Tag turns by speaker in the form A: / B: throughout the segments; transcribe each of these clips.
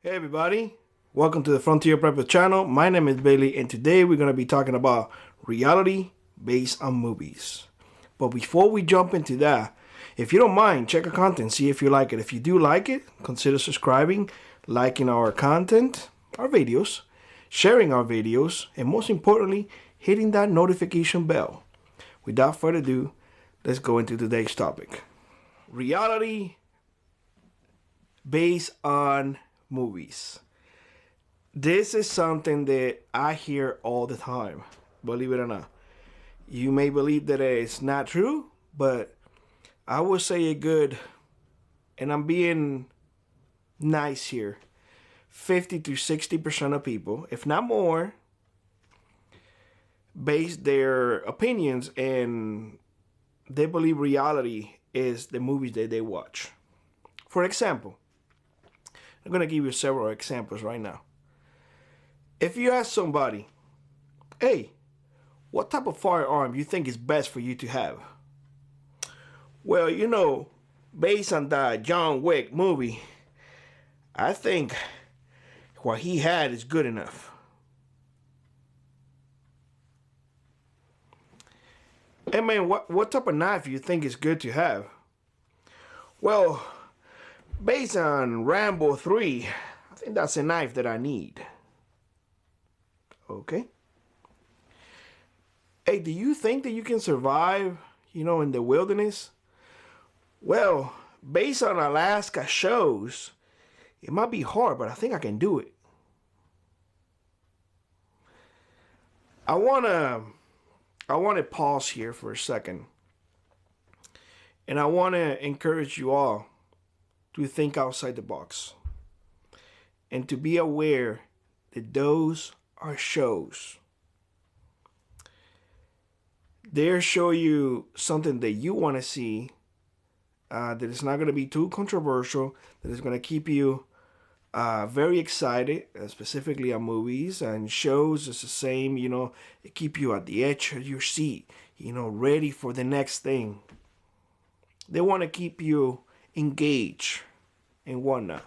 A: Hey everybody, welcome to the Frontier Prepper channel. My name is Bailey and today we're going to be talking about reality based on movies. But before we jump into that, if you don't mind, check our content, see if you like it. If you do like it, consider subscribing, liking our content, our videos, sharing our videos, and most importantly, hitting that notification bell. Without further ado, let's go into today's topic. Reality based on movies. This is something that I hear all the time, believe it or not. You may believe that it's not true, but I would say a good, and I'm being nice here, 50 to 60% of people, if not more, base their opinions and they believe reality is the movies that they watch. For example, I'm going to give you several examples right now. If you ask somebody, hey, what type of firearm you think is best for you to have? Well, based on the John Wick movie, I think what he had is good enough. Hey man, what type of knife you think is good to have? Well, based on Rambo 3, I think that's a knife that I need. Okay. Hey, do you think that you can survive, in the wilderness? Well, based on Alaska shows, it might be hard, but I think I can do it. I want to pause here for a second. And I want to encourage you all to think outside the box and to be aware that those are shows. They'll show you something that you want to see, that is not going to be too controversial, that is going to keep you very excited, specifically on movies and shows. It's the same, it keep you at the edge of your seat, ready for the next thing. They want to keep you engaged and whatnot.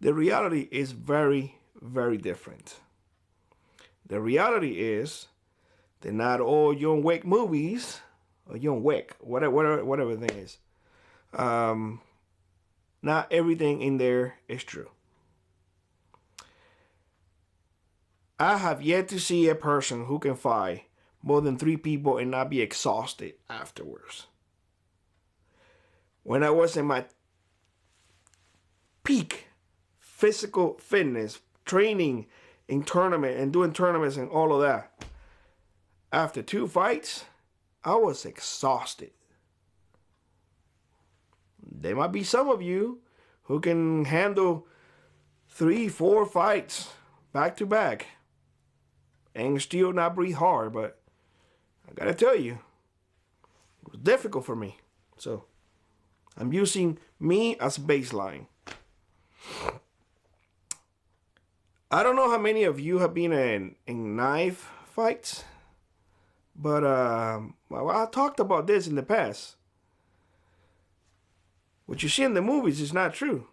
A: The reality is very, very different. The reality is that not all John Wick movies, or John Wick, whatever the thing is, not everything in there is true. I have yet to see a person who can fight more than 3 people and not be exhausted afterwards. When I was in my peak physical fitness, training in tournament and doing tournaments and all of that, after 2 fights, I was exhausted. There might be some of you who can handle 3, 4 fights back to back and still not breathe hard, but I gotta tell you, it was difficult for me. So I'm using me as baseline. I don't know how many of you have been in knife fights, but I talked about this in the past. What you see in the movies is not true.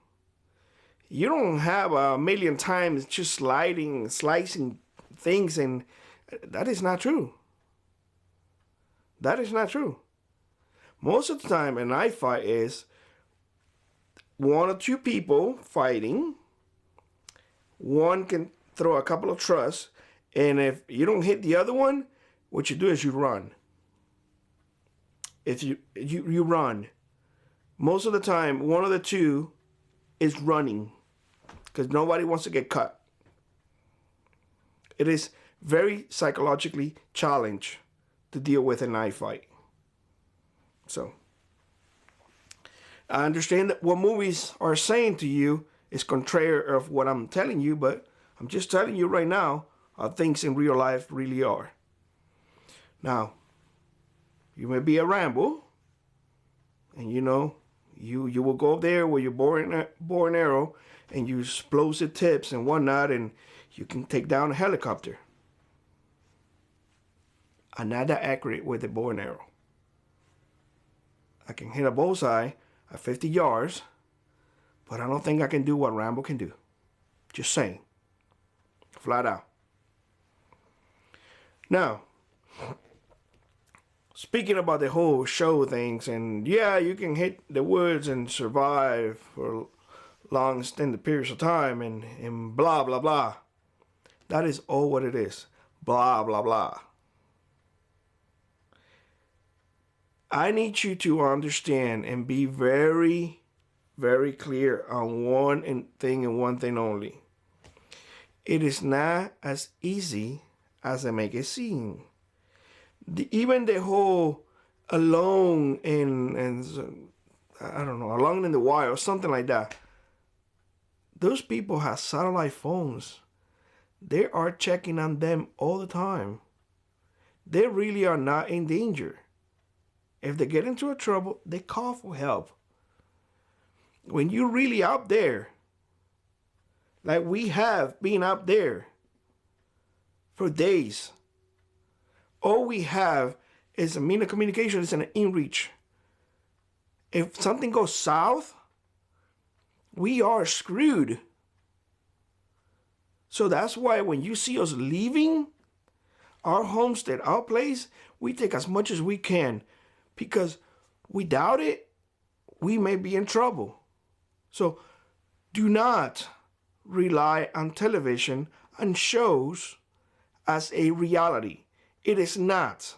A: You don't have a million times just slicing things, and that is not true. That is not true. Most of the time, a knife fight is 1 or 2 people fighting. One can throw a couple of thrusts, and if you don't hit the other one, what you do is you run. If you run, most of the time, 1 of the 2 is running because nobody wants to get cut. It is very psychologically challenged to deal with a knife fight. So I understand that what movies are saying to you is contrary of what I'm telling you, but I'm just telling you right now how things in real life really are. Now, you may be a Rambo, and you will go there with your bow and arrow and you explosive tips and whatnot, and you can take down a helicopter. I'm not that accurate with the bow and arrow. I can hit a bullseye at 50 yards, but I don't think I can do what Rambo can do. Just saying. Flat out. Now, speaking about the whole show things, and yeah, you can hit the woods and survive for long extended periods of time and blah, blah, blah. That is all what it is. Blah, blah, blah. I need you to understand and be very, very clear on one thing and one thing only. It is not as easy as I make it seem. Even the whole alone I don't know, alone in the wild or something like that. Those people have satellite phones. They are checking on them all the time. They really are not in danger. If they get into a trouble, they call for help. When you're really out there, like we have been out there for days, all we have is a mean of communication, is an inReach. If something goes south, we are screwed. So that's why when you see us leaving our homestead, our place, we take as much as we can, because without it, we may be in trouble. So do not rely on television and shows as a reality. It is not.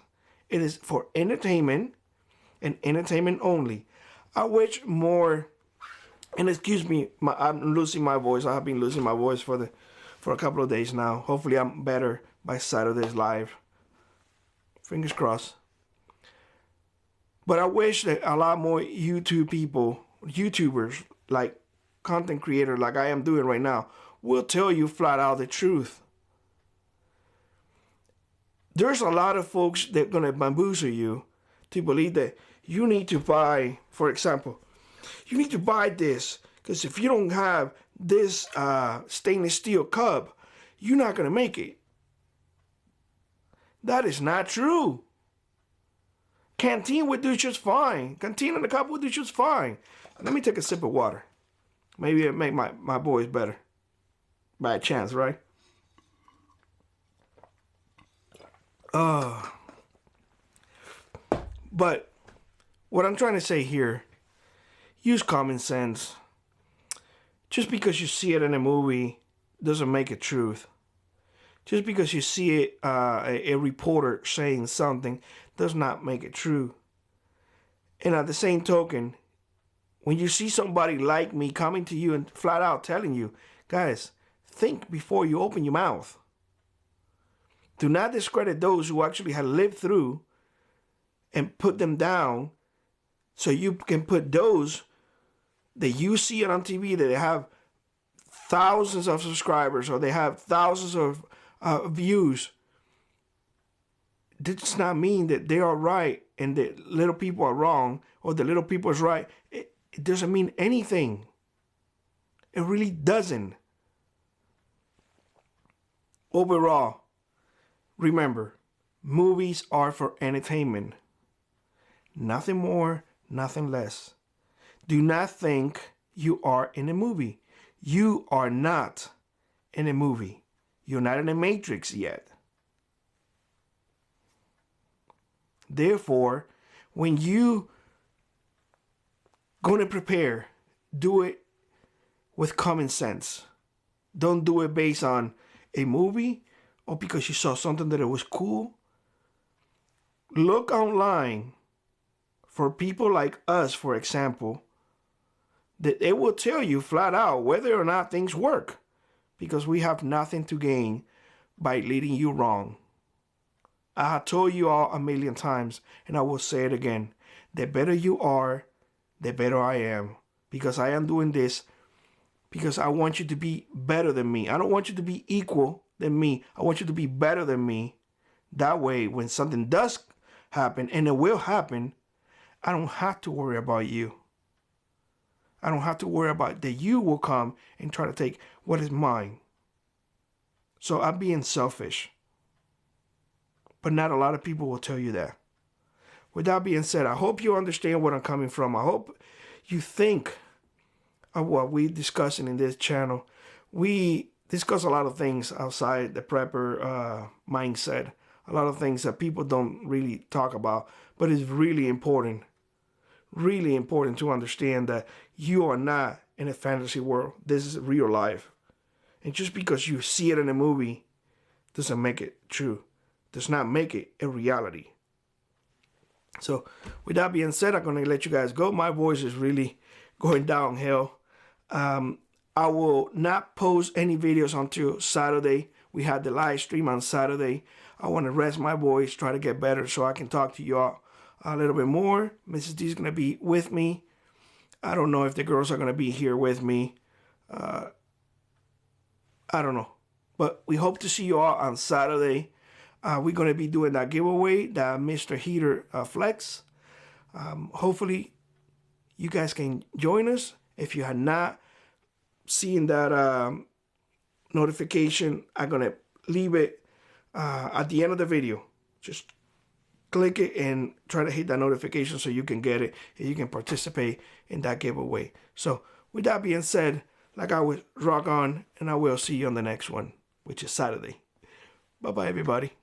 A: It is for entertainment and entertainment only. I wish more, and excuse me, I'm losing my voice. I have been losing my voice for a couple of days now. Hopefully I'm better by Saturday's live. Fingers crossed. But I wish that a lot more YouTubers, like content creators like I am doing right now, will tell you flat out the truth. There's a lot of folks that are going to bamboozle you to believe that you need to buy, for example, you need to buy this, because if you don't have this stainless steel cup, you're not going to make it. That is not true. Canteen would do just fine. Canteen and a cup would do just fine. Let me take a sip of water. Maybe it'll make my boys better. By a chance, right? But what I'm trying to say here, use common sense. Just because you see it in a movie doesn't make it truth. Just because you see it, a reporter saying something does not make it true. And at the same token, when you see somebody like me coming to you and flat out telling you, guys, think before you open your mouth. Do not discredit those who actually have lived through and put them down, so you can put those that you see on TV that they have thousands of subscribers or they have thousands of views. This does not mean that they are right and that little people are wrong, or the little people is right. It doesn't mean anything. It really doesn't. Overall, remember, movies are for entertainment. Nothing more, nothing less. Do not think you are in a movie. You are not in a movie. You're not in a matrix yet. Therefore, when you going to prepare, do it with common sense. Don't do it based on a movie or because you saw something that it was cool. Look online for people like us, for example, that it will tell you flat out whether or not things work, because we have nothing to gain by leading you wrong. I have told you all a million times, and I will say it again. The better you are, the better I am, because I am doing this because I want you to be better than me. I don't want you to be equal than me. I want you to be better than me. That way, when something does happen, and it will happen, I don't have to worry about you. I don't have to worry about that you will come and try to take what is mine. So I'm being selfish. But not a lot of people will tell you that. With that being said, I hope you understand where I'm coming from. I hope you think of what we're discussing in this channel we discuss a lot of things outside the prepper mindset, a lot of things that people don't really talk about, but it's really important to understand that you are not in a fantasy world. This is real life. And just because you see it in a movie doesn't make it true, does not make it a reality. So with that being said, I'm going to let you guys go. My voice is really going downhill. I will not post any videos until Saturday. We had the live stream on Saturday. I want to rest my voice, try to get better so I can talk to y'all a little bit more. Mrs. D is going to be with me. I don't know if the girls are going to be here with me. I don't know. But we hope to see you all on Saturday. We're going to be doing that giveaway, that Mr. Heater Flex. Hopefully, you guys can join us. If you had not seen that notification, I'm going to leave it at the end of the video. Just click it and try to hit that notification so you can get it and you can participate in that giveaway. So with that being said, like I always, rock on, and I will see you on the next one, which is Saturday. Bye-bye, everybody.